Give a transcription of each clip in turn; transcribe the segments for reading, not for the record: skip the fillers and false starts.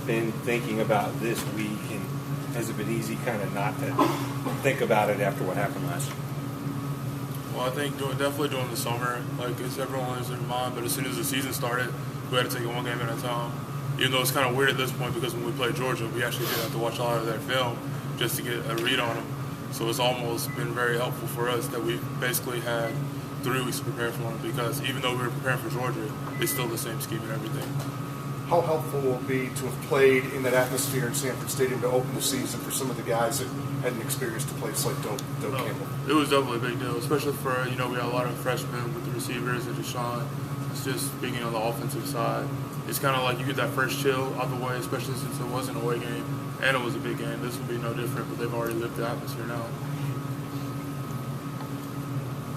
been thinking about this week, and has it been easy kind of not to think about it after what happened last year? Well, I think definitely during the summer, like it's everyone is in mind, but as soon as the season started, we had to take it one game at a time. Even though it's kind of weird at this point because when we played Georgia, we actually did have to watch a lot of their film just to get a read on them. So it's almost been very helpful for us that we basically had 3 weeks to prepare for them, because even though we were preparing for Georgia, it's still the same scheme and everything. How helpful will it be to have played in that atmosphere in Sanford Stadium to open the season for some of the guys that hadn't experienced a place like Doak Campbell? It was definitely a big deal, especially for, we got a lot of freshmen with the receivers and Deshaun. It's just speaking on the offensive side. It's kind of like you get that first chill out the way, especially since it was an away game and it was a big game. This will be no different, but they've already lived the atmosphere now.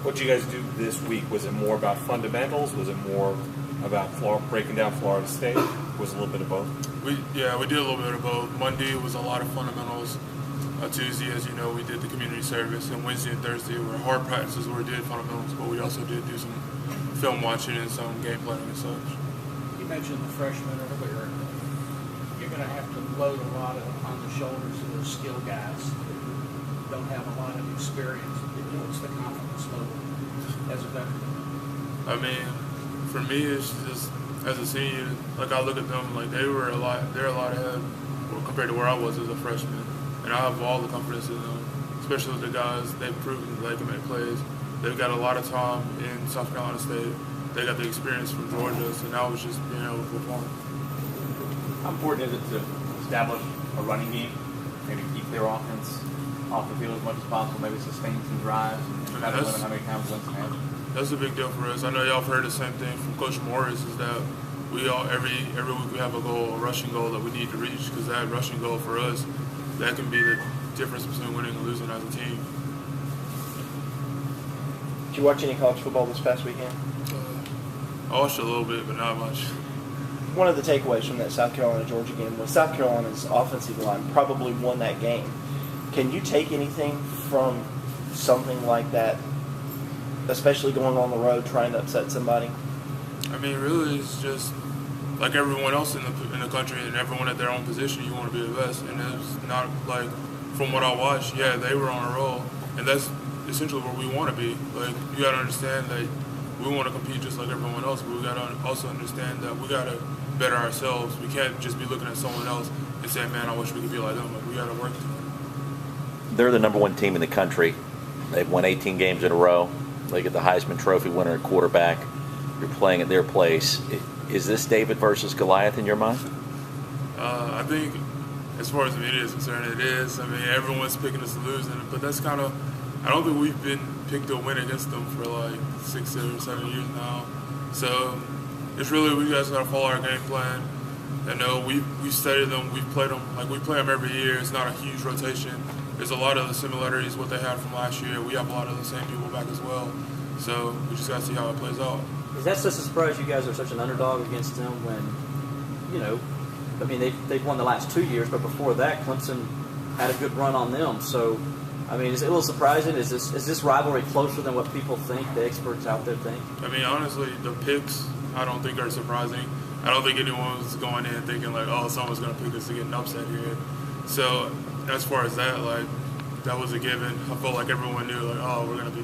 What you guys do this week, was it more about fundamentals? Was it more about breaking down Florida State? Was it a little bit of both? We did a little bit of both. Monday was a lot of fundamentals. Tuesday, as you know, we did the community service, and Wednesday and Thursday were hard practices where we did fundamentals, but we also did do some film watching and some game planning and such. You mentioned the freshmen earlier. You're going to have to load a lot on the shoulders of those skill guys who don't have a lot of experience. What's the confidence level as a veteran? I mean, for me, it's just as a senior, like I look at them, like they're a lot ahead compared to where I was as a freshman, and I have all the confidence in them, especially with the guys. They've proven that they can make plays. They've got a lot of time in South Carolina State. They got the experience from Georgia, so now it's just being able to perform. How important is it to establish a running game, maybe keep their offense off the field as much as possible, maybe sustain some drives, and try to limit how many times Clemson has? That's a big deal for us. I know y'all have heard the same thing from Coach Morris, is that we all every week we have a goal, a rushing goal that we need to reach, because that rushing goal for us, that can be the difference between winning and losing as a team. Did you watch any college football this past weekend? I watched a little bit, but not much. One of the takeaways from that South Carolina-Georgia game was South Carolina's offensive line probably won that game. Can you take anything from something like that, especially going on the road trying to upset somebody? I mean, really, it's just like everyone else in the country and everyone at their own position. You want to be the best, and it's not like, from what I watched, yeah, they were on a roll, and that's essentially where we want to be. Like, you got to understand that we want to compete just like everyone else, but we got to also understand that we got to better ourselves. We can't just be looking at someone else and saying, man, I wish we could be like them. Like, we got to work to it. They're the #1 team in the country. They've won 18 games in a row. They get the Heisman Trophy winner at quarterback. You're playing at their place. Is this David versus Goliath in your mind? I think, as far as the media is concerned, it is. I mean, everyone's picking us to lose, but that's kind of, I don't think we've been picked to win against them for like 6 or 7 years now. So it's really, we guys got to follow our game plan. I know we studied them, we've played them, like we play them every year. It's not a huge rotation. There's a lot of the similarities what they had from last year. We have a lot of the same people back as well. So we just got to see how it plays out. Is that such a surprise you guys are such an underdog against them when, I mean, they've won the last 2 years, but before that, Clemson had a good run on them. So, I mean, is it a little surprising? Is this rivalry closer than what people think, the experts out there think? I mean, honestly, the picks I don't think are surprising. I don't think anyone was going in thinking like, oh, someone's going to pick us to get an upset here. So as far as that, like, that was a given. I felt like everyone knew, like, oh, we're going to be